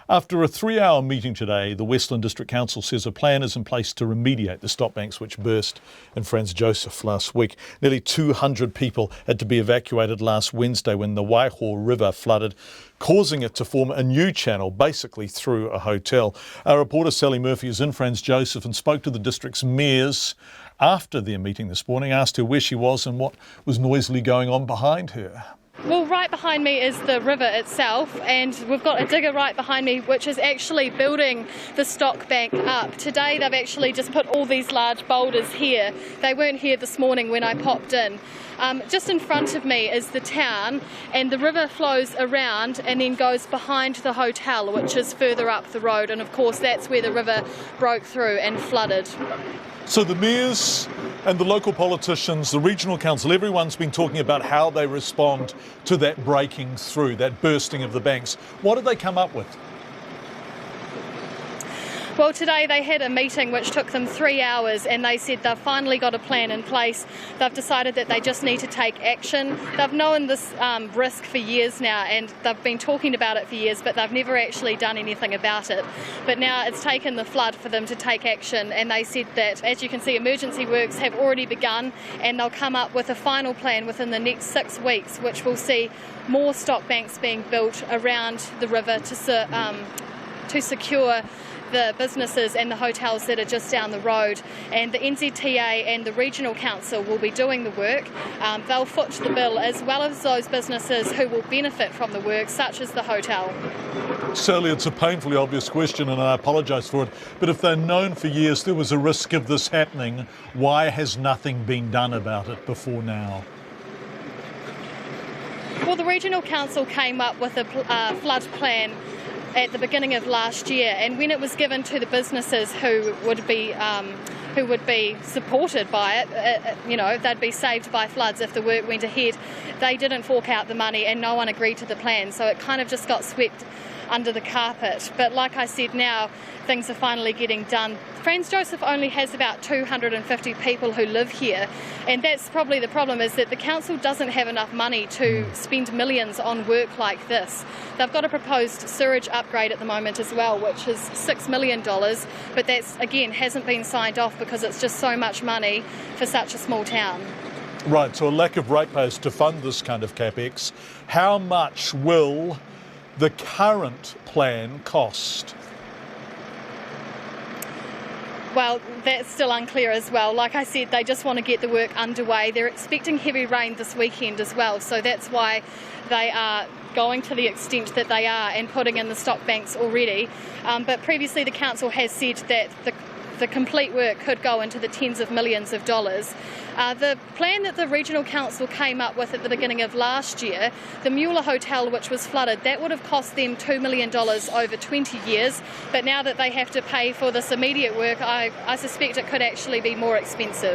After a 3-hour meeting today, the Westland District Council says a plan is in place to remediate the stop banks which burst in Franz Josef last week. Nearly 200 people had to be evacuated last Wednesday when the Waiho River flooded, causing it to form a new channel, basically through a hotel. Our reporter Sally Murphy is in Franz Josef and spoke to the district's mayors after their meeting this morning, asked her where she was and what was noisily going on behind her. Well, right behind me is the river itself, and we've got a digger right behind me which is actually building the stock bank up. Today they've actually just put all these large boulders here. They weren't here this morning when I popped in. Just in front of me is the town, and the river flows around and then goes behind the hotel, which is further up the road, and of course that's where the river broke through and flooded. So the mayors and the local politicians, the regional council, everyone's been talking about how they respond to that breaking through, that bursting of the banks. What did they come up with? Well, today they had a meeting which took them 3 hours, and they said they've finally got a plan in place. They've decided that they just need to take action. They've known this risk for years now, and they've been talking about it for years, but they've never actually done anything about it. But now it's taken the flood for them to take action, and they said that, as you can see, emergency works have already begun, and they'll come up with a final plan within the next 6 weeks, which will see more stock banks being built around the river to secure the businesses and the hotels that are just down the road. And the NZTA and the Regional Council will be doing the work. They'll foot the bill, as well as those businesses who will benefit from the work, such as the hotel. Sally, it's a painfully obvious question and I apologise for it, but if they've known for years there was a risk of this happening, why has nothing been done about it before now? Well, the Regional Council came up with a flood plan at the beginning of last year, and when it was given to the businesses who would be supported by it, they'd be saved by floods if the work went ahead. They didn't fork out the money, and no one agreed to the plan, so it kind of just got swept under the carpet. But like I said, now things are finally getting done. Franz Josef only has about 250 people who live here, and that's probably the problem, is that the council doesn't have enough money to spend millions on work like this. They've got a proposed sewage upgrade at the moment as well, which is $6 million, but that's, again, hasn't been signed off because it's just so much money for such a small town. Right, so a lack of ratepayers to fund this kind of capex. How much will the current plan cost? Well, that's still unclear as well. Like I said, they just want to get the work underway. They're expecting heavy rain this weekend as well, so that's why they are going to the extent that they are and putting in the stock banks already. But previously the council has said that the complete work could go into the tens of millions of dollars. The plan that the Regional Council came up with at the beginning of last year, the Mueller Hotel, which was flooded, that would have cost them $2 million over 20 years. But now that they have to pay for this immediate work, I suspect it could actually be more expensive.